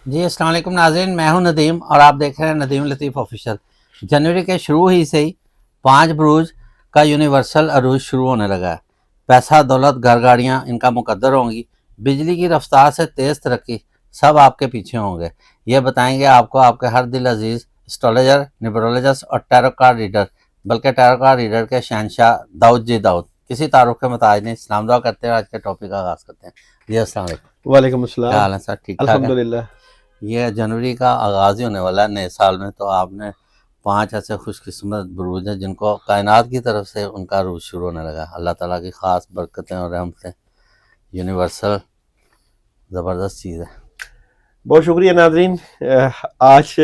जी अस्सलाम वालेकुम नाज़रीन, मैं हूं नदीम और आप देख रहे हैं नदीम लतीफ़ ऑफिशियल। जनवरी के शुरू ही से ही 5 बुरूज का यूनिवर्सल अरूज शुरू होने लगा है। पैसा, दौलत, घर गाड़ियाँ इनका मुकद्दर होंगी। बिजली की रफ्तार से तेज़ तरक्की सब आपके पीछे होंगे। ये बताएंगे आपको आपके हर दिल अजीज़ एस्ट्रोलॉजर, न्यूमरोलॉजिस्ट और टैरो कार्ड रीडर, बल्कि टैरो कार्ड रीडर के शहंशाह दाऊद जी दाऊद। किसी तारुफ के मुताज नहीं, सलाम दुआ करते हैं। आज के टॉपिक का आगाज़ करते हैं। जी अस्सलाम वालेकुम। वालेकुम क्या अस्सलाम। हाल है सर? ठीक ठाक है? अल्हम्दुलिल्लाह। ये जनवरी का आगाज़ ही होने वाला है नए साल में, तो आपने 5 ऐसे खुशकिस्मत बुरूज हैं जिनको कायनात की तरफ से उनका रूज शुरू होने लगा। अल्लाह ताला की ख़ास बरकतें और रहमतें, यूनिवर्सल ज़बरदस्त चीज़ है। बहुत शुक्रिया नाज़रीन। आज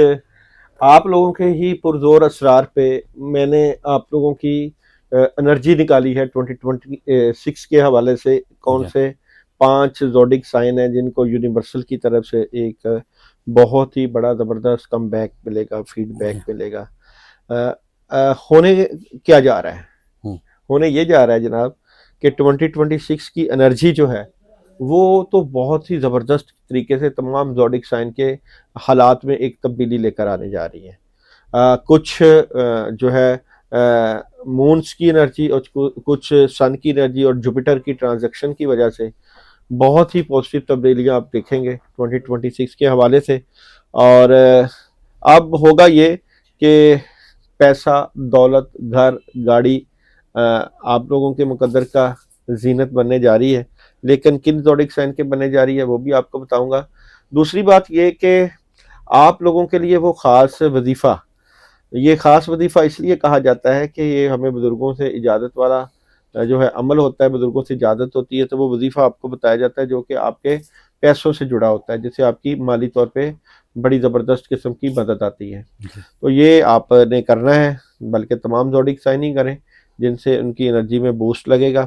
आप लोगों के ही पुरज़ोर असरार पे मैंने आप लोगों की एनर्जी निकाली है 2026 के हवाले से। कौन जी से 5 ज़ोडिक साइन हैं जिनको यूनिवर्सल की तरफ से एक बहुत ही बड़ा ज़बरदस्त कमबैक मिलेगा, फीडबैक जी। मिलेगा। होने क्या जा रहा है? हम्म, होने ये जा रहा है जनाब कि 2026 की एनर्जी जो है वो तो बहुत ही ज़बरदस्त तरीके से तमाम ज़ोडिक साइन के हालात में एक तब्दीली लेकर आने जा रही है। कुछ जो है मून्स की एनर्जी और कुछ सन की एनर्जी और जुपिटर की ट्रांजैक्शन की वजह से बहुत ही पॉजिटिव तब्दीलियां आप देखेंगे 2026 के हवाले से। और अब होगा ये कि पैसा, दौलत, घर, गाड़ी आप लोगों के मुकद्दर का जीनत बनने जा रही है। लेकिन किन ज़ोडिक साइन के बनने जा रही है वो भी आपको बताऊंगा। दूसरी बात ये कि आप लोगों के लिए वो ख़ास वजीफ़ा, ये ख़ास वजीफ़ा इसलिए कहा जाता है कि ये हमें बुज़ुर्गों से इजाज़त वाला जो है अमल होता है, बुज़ुर्गों से इजाज़त होती है, तो वो वजीफ़ा आपको बताया जाता है जो कि आपके पैसों से जुड़ा होता है, जिससे आपकी माली तौर पे बड़ी ज़बरदस्त किस्म की मदद आती है। जी तो ये आपने करना है, बल्कि तमाम ज़ोडिक साइन ही करें जिनसे उनकी एनर्जी में बूस्ट लगेगा।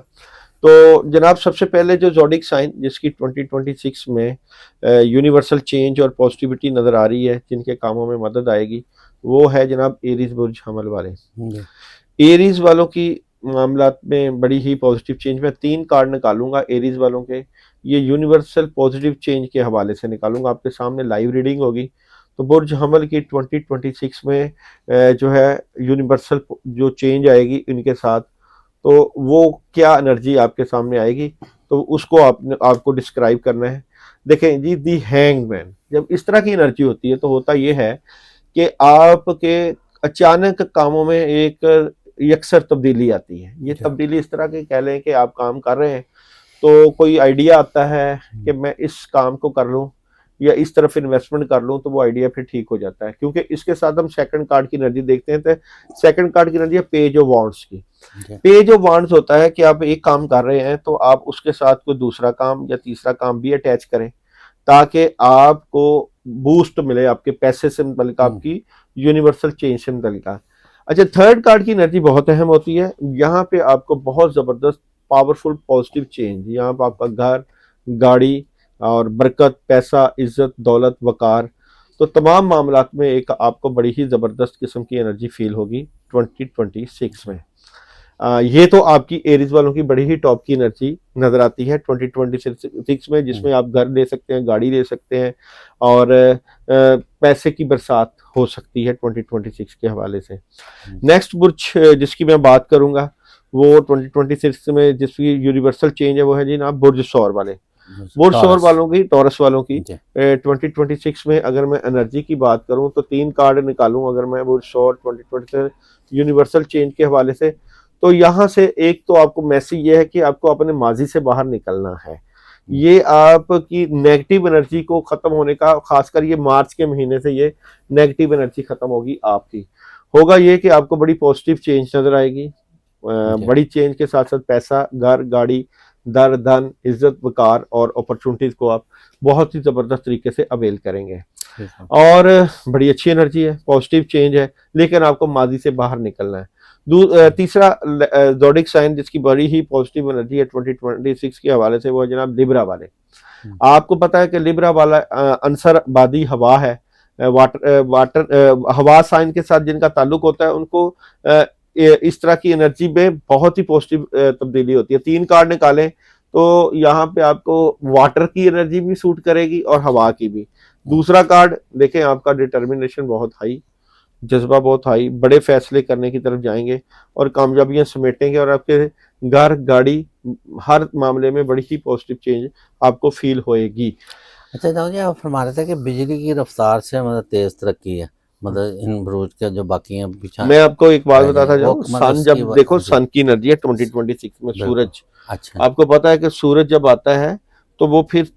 तो जनाब सबसे पहले जो ज़ोडिक साइन जिसकी 2026 में यूनिवर्सल चेंज और पॉजिटिविटी नज़र आ रही है, जिनके कामों में मदद आएगी, वो है जनाब एरीज बुर्ज हमल वाले। जी एरीज वालों की मामलात में बड़ी ही पॉजिटिव चेंज, मैं 3 कार्ड निकालूंगा एरीज वालों के। ये यूनिवर्सल पॉजिटिव चेंज के हवाले से निकालूंगा, आपके सामने लाइव रीडिंग होगी। तो बुर्ज हमल की 2026 में जो है यूनिवर्सल जो चेंज आएगी इनके साथ, तो वो क्या एनर्जी आपके सामने आएगी, तो उसको आपको डिस्क्राइब करना है। देखें जी, दी हैंगमैन जब इस तरह की एनर्जी होती है तो होता ये है कि आपके अचानक कामों में एक यकसर तब्दीली आती है। ये जी। तब्दीली इस तरह की कह लें कि आप काम कर रहे हैं तो कोई आइडिया आता है कि मैं इस काम को कर लूं या इस तरफ इन्वेस्टमेंट कर लूं, तो वो आइडिया फिर ठीक हो जाता है। क्योंकि इसके साथ हम सेकंड कार्ड की एनर्जी देखते हैं, तो सेकंड कार्ड की एनर्जी है पेज ऑफ वांड्स की। जी पेज ऑफ वांड्स होता है कि आप एक काम कर रहे हैं तो आप उसके साथ कोई दूसरा काम या तीसरा काम भी अटैच करें, ताकि आपको बूस्ट मिले आपके पैसे से मुतल्लिक, हम्म, आपकी यूनिवर्सल चेंज से मुतल्लिक। अच्छा, थर्ड कार्ड की एनर्जी बहुत अहम होती है। यहाँ पे आपको बहुत ज़बरदस्त पावरफुल पॉजिटिव चेंज, यहाँ पर आपका घर, गाड़ी और बरकत, पैसा, इज्जत, दौलत, वकार, तो तमाम मामलात में एक आपको बड़ी ही ज़बरदस्त किस्म की एनर्जी फील होगी 2026 में। ये तो आपकी एरीज वालों की बड़ी ही टॉप की एनर्जी नजर आती है 2026 में, हम्म, जिसमें आप घर ले सकते हैं, गाड़ी ले सकते हैं और पैसे की बरसात हो सकती है 2026 के हवाले से। हम्म, नेक्स्ट बुर्ज जिसकी मैं बात करूंगा वो 2026 में जिसकी यूनिवर्सल चेंज है वो है जी ना बुर्ज सौर वाले। बुर्ज सौर टॉरस। वालों की, टॉरस वालों की जी 2026 में अगर मैं एनर्जी की बात करूं तो 3 कार्ड निकालूं अगर मैं बुर्ज सौर 2026 यूनिवर्सल चेंज के हवाले से। तो यहाँ से एक तो आपको मैसेज ये है कि आपको अपने माजी से बाहर निकलना है। हम्म, ये आपकी नेगेटिव एनर्जी को खत्म होने का, खासकर ये मार्च के महीने से ये नेगेटिव एनर्जी खत्म होगी आपकी। होगा ये कि आपको बड़ी पॉजिटिव चेंज नजर आएगी। जी बड़ी चेंज के साथ साथ पैसा, घर, गाड़ी, दर, धन, इज्जत, वकार और अपॉर्चुनिटीज को आप बहुत ही जबरदस्त तरीके से अवेल करेंगे। ठीक है। और बड़ी अच्छी एनर्जी है, पॉजिटिव चेंज है, लेकिन आपको माजी से बाहर निकलना है। तीसरा ज़ोडिक साइन जिसकी बड़ी ही पॉजिटिव एनर्जी है 2026 के हवाले से वो है जनाब लिब्रा वाले। हम्म, आपको पता है कि लिब्रा वाला अंसर बादी हवा है। हवा साइन के साथ जिनका ताल्लुक होता है उनको इस तरह की एनर्जी में बहुत ही पॉजिटिव तब्दीली होती है। 3 कार्ड निकालें तो यहाँ पे आपको वाटर की एनर्जी भी सूट करेगी और हवा की भी। दूसरा कार्ड देखें, आपका डिटर्मिनेशन बहुत हाई, जज्बा बहुत हाई, बड़े फैसले करने की तरफ जाएंगे और कामयाबियां समेटेंगे और आपके घर, गाड़ी, हर मामले में बड़ी ही पॉजिटिव चेंज आपको फील होएगी। अच्छा जाओ जी, आप फरमा रहे थे कि बिजली की रफ्तार से मतलब तेज तरक्की है, मतलब इन बुरूज के जो बाकी हैं पीछे मैं आपको एक बात रह बताता जाएंगे, वो जाऊं, मतलब सन उसकी जब देखो, जी सन की एनर्जी है 2026 में, बिल्कुल। सूरज, अच्छा आपको पता है कि सूरज जब आता है तो वो फिर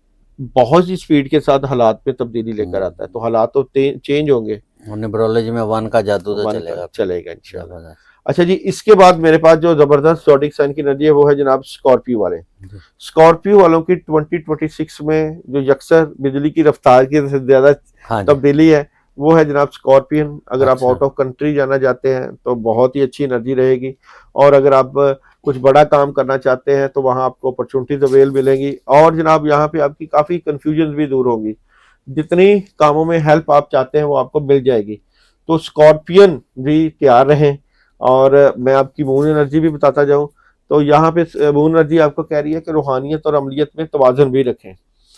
बहुत सी स्पीड के साथ हालात में तब्दीली लेकर आता है, तो हालात तो चेंज होंगे, और न्यूमरोलॉजी में वन का जादू तो वन का चलेगा फिर। चलेगा इंशाल्लाह। जबरदस्त। अच्छा जी, इसके बाद मेरे पास जो जबरदस्त ज़ोडिक साइन की एनर्जी है वो है जनाब स्कॉर्पियो वाले। जी। स्कॉर्पियो वालों की 2026 में जो यकसर बिजली की रफ्तार की ज्यादा हाँ जी। तब्दीली है वो है जनाब स्कॉर्पियन। अगर आप अच्छा आउट ऑफ कंट्री जाना चाहते हैं तो बहुत ही अच्छी एनर्जी रहेगी, और अगर आप कुछ बड़ा काम करना चाहते हैं तो वहां आपको अपॉर्चुनिटीज अवेल मिलेंगी, और जनाब यहाँ पे आपकी काफी कंफ्यूजन भी दूर होंगी, जितनी कामों में हेल्प आप चाहते हैं वो आपको मिल जाएगी। तो स्कॉर्पियन भी तैयार रहें। और मैं आपकी मून एनर्जी भी बताता जाऊं तो यहाँ पे मून एनर्जी आपको कह रही है कि रूहानियत और अमलियत में तवाज़ुन भी रखें।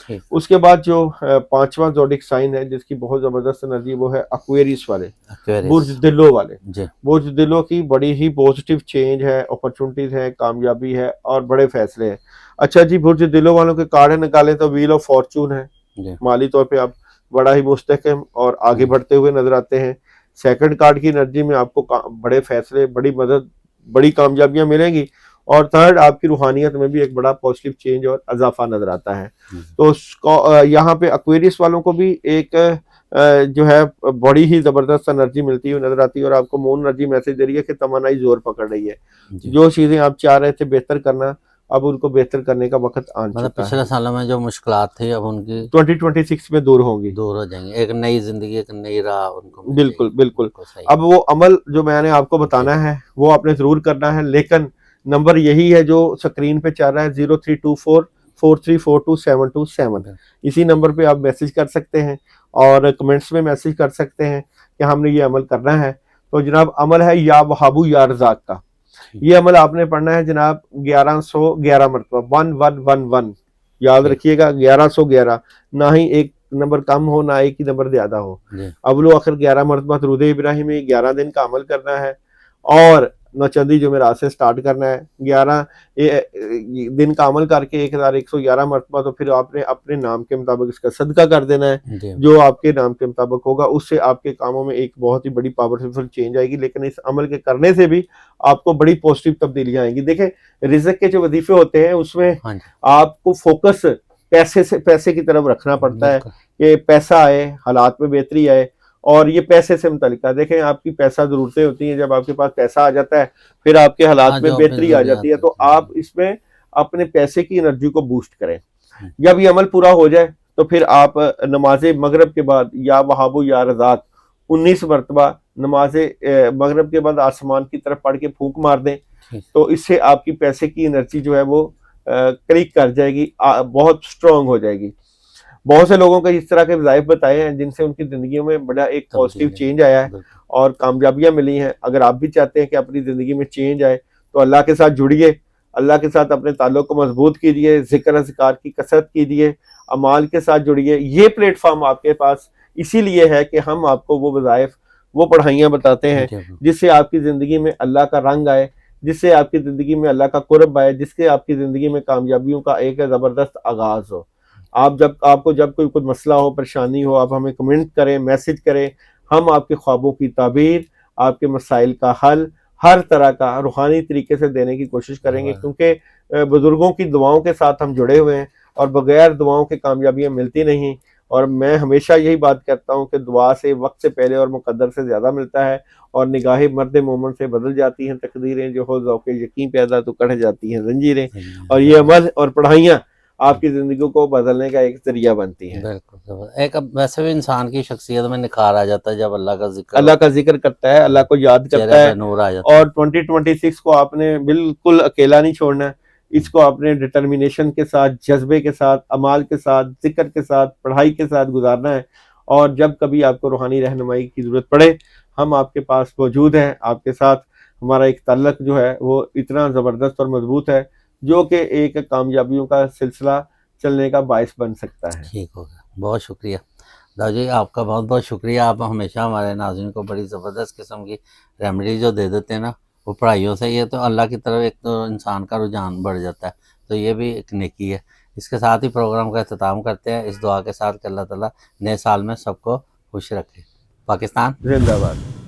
ठीक। उसके बाद जो पांचवा ज़ोडिक साइन है जिसकी बहुत ज़बरदस्त एनर्जी, वो है एक्वेरियस वाले, बुर्ज एक्वेरियस दिलो वाले। जी। बुर्ज दिलो की बड़ी ही पॉजिटिव चेंज है, अपॉर्चुनिटीज है, कामयाबी है और बड़े फैसले हैं। अच्छा जी, बुर्ज दिलो वालों के कार्ड निकालें तो व्हील ऑफ फॉर्चून है, जी माली तौर पे आप बड़ा ही मुस्तहकम और आगे बढ़ते हुए नजर आते हैं। सेकंड कार्ड की एनर्जी में आपको बड़े फैसले, बड़ी मदद, बड़ी कामयाबियां मिलेंगी, और थर्ड आपकी रूहानियत में भी एक बड़ा पॉजिटिव चेंज और इजाफा नजर आता है। तो यहाँ पे एक्वेरियस वालों को भी एक जो है बड़ी ही जबरदस्त एनर्जी मिलती हुई नजर आती है, और आपको मून एनर्जी मैसेज दे रही है कि तमन्नाई जोर पकड़ रही है। जी। जो चीजें आप चाह रहे थे बेहतर करना, अब उनको बेहतर करने का वक्त आ मतलब चुका पिछले है। सालों में जो मुश्किलात थी अब उनकी 2026 में दूर होंगी, दूर हो जाएंगी, एक नई जिंदगी, एक नई राह उनको मिल बिल्कुल जाएगी। बिल्कुल। बिल्कुल सही। अब वो अमल जो मैंने आपको जी बताना है वो आपने जरूर करना है, लेकिन नंबर यही है जो स्क्रीन पे चल रहा है, 032443422727। बिल्कुल। इसी नंबर पे आप मैसेज कर सकते हैं और कमेंट्स में मैसेज कर सकते हैं कि हमने ये अमल करना है। तो जनाब अमल है या वहाबू या रज़ाक का। ये अमल आपने पढ़ना है जनाब 1111 मरतबा, 1111, याद ठीक रखिएगा 1111, ना ही एक नंबर कम हो ना एक ही नंबर ज्यादा हो। जी अवलो आखिर 11 मरतबा दरूद इब्राहिमी 11 दिन का अमल करना है, और नौचंदी जुमेरात से स्टार्ट करना है। 11 दिन का अमल करके 1111 मरतबा तो फिर आपने अपने नाम के मुताबिक इसका सदका कर देना है, जी जो आपके नाम के मुताबिक होगा। उससे आपके कामों में एक बहुत ही बड़ी पावरफुल चेंज आएगी, लेकिन इस अमल के करने से भी आपको बड़ी पॉजिटिव तब्दीलियां आएंगी। देखें, रिज़्क के जो वजीफे होते हैं उसमें हाँ जी आपको फोकस पैसे की तरफ रखना पड़ता है बिल्कुल। कि पैसा आए, हालात में बेहतरी आए, और ये पैसे से मुतल्लिक है। देखें, आपकी पैसा ज़रूरतें होती हैं, जब आपके पास पैसा आ जाता है फिर आपके हालात हाँ में जो अपनी बेहतरी आ जाती है। जरूरियात तो होती आप हैं। इसमें अपने पैसे की एनर्जी को बूस्ट करें। जब ये अमल पूरा हो जाए तो फिर आप नमाज मगरब के बाद या वहाबू या रज़ाक 19 मरतबा नमाज मगरब के बाद आसमान की तरफ पढ़ के फूंक मार दें, ठीक। तो इससे आपकी पैसे की एनर्जी जो है वो क्लिक कर जाएगी, बहुत स्ट्रांग हो जाएगी। बहुत से लोगों को इस तरह के वज़ाइफ बताए हैं जिनसे उनकी ज़िंदगी में बड़ा एक पॉजिटिव तब्दीली चेंज आया है बिल्कुल। और कामयाबियां मिली हैं। अगर आप भी चाहते हैं कि अपनी ज़िंदगी में चेंज आए तो अल्लाह के साथ जुड़िए, अल्लाह के साथ अपने ताल्लुक को मजबूत कीजिए, ज़िक्र अज़कार की कसरत कीजिए, अमाल के साथ जुड़िए। ये प्लेटफॉर्म आपके पास इसीलिए है कि हम आपको वो वज़ाइफ, वो पढ़ाइयाँ बताते हैं जी जिससे आपकी ज़िंदगी में अल्लाह का रंग आए, जिससे आपकी ज़िंदगी में अल्लाह का कुर्ब आए, जिससे आपकी ज़िंदगी में कामयाबियों का एक ज़बरदस्त आगाज़ हो। आप जब आपको जब कोई मसला हो, परेशानी हो, आप हमें कमेंट करें, मैसेज करें, हम आपके ख्वाबों की ताबीर, आपके मसाइल का हल हर तरह का रूहानी तरीके से देने की कोशिश करेंगे, क्योंकि बुजुर्गों की दुआओं के साथ हम जुड़े हुए हैं और बगैर दुआओं के कामयाबियां मिलती नहीं। और मैं हमेशा यही बात कहता हूँ कि दुआ से वक्त से पहले और मुकद्दर से ज़्यादा मिलता है, और निगाहें मर्द मोमन से बदल जाती हैं तकदीरें, जो हो ज़ौक़े यकीन पैदा तो कढ़ जाती हैं जंजीरें। और ये अमल और पढ़ाइयाँ आपकी ज़िंदगी को बदलने का एक जरिया बनती हैं। बिल्कुल। एक वैसे भी इंसान की शख्सियत में निखार आ जाता है जब अल्लाह का जिक्र अल्लाह का जिक्र करता है, अल्लाह को याद करता चेहरे है। पे नूर आ जाता है। और 2026 को आपने बिल्कुल अकेला नहीं छोड़ना है। इसको आपने डिटर्मिनेशन के साथ, जज्बे के साथ, अमाल के साथ, जिक्र के साथ, पढ़ाई के साथ गुजारना है। और जब कभी आपको रूहानी रहनुमाई की ज़रूरत पड़े, हम आपके पास मौजूद हैं। आपके साथ हमारा एक ताल्लुक जो है वो इतना ज़बरदस्त और मजबूत है, जो कि एक कामयाबियों का सिलसिला चलने का बायस बन सकता है। ठीक हो गया, बहुत शुक्रिया। दाऊ जी आपका बहुत बहुत शुक्रिया। आप हमेशा हमारे नाज़रीन को बड़ी ज़बरदस्त किस्म की रेमेडी जो दे देते हैं ना, वो पढ़ाइयों से, ये तो अल्लाह की तरफ एक तो इंसान का रुझान बढ़ जाता है, तो ये भी एक नेकी है। इसके साथ ही प्रोग्राम का अख्ताम करते हैं इस दुआ के साथ कि अल्लाह ताला नए साल में सबको खुश रखे। पाकिस्तान जिंदाबाद।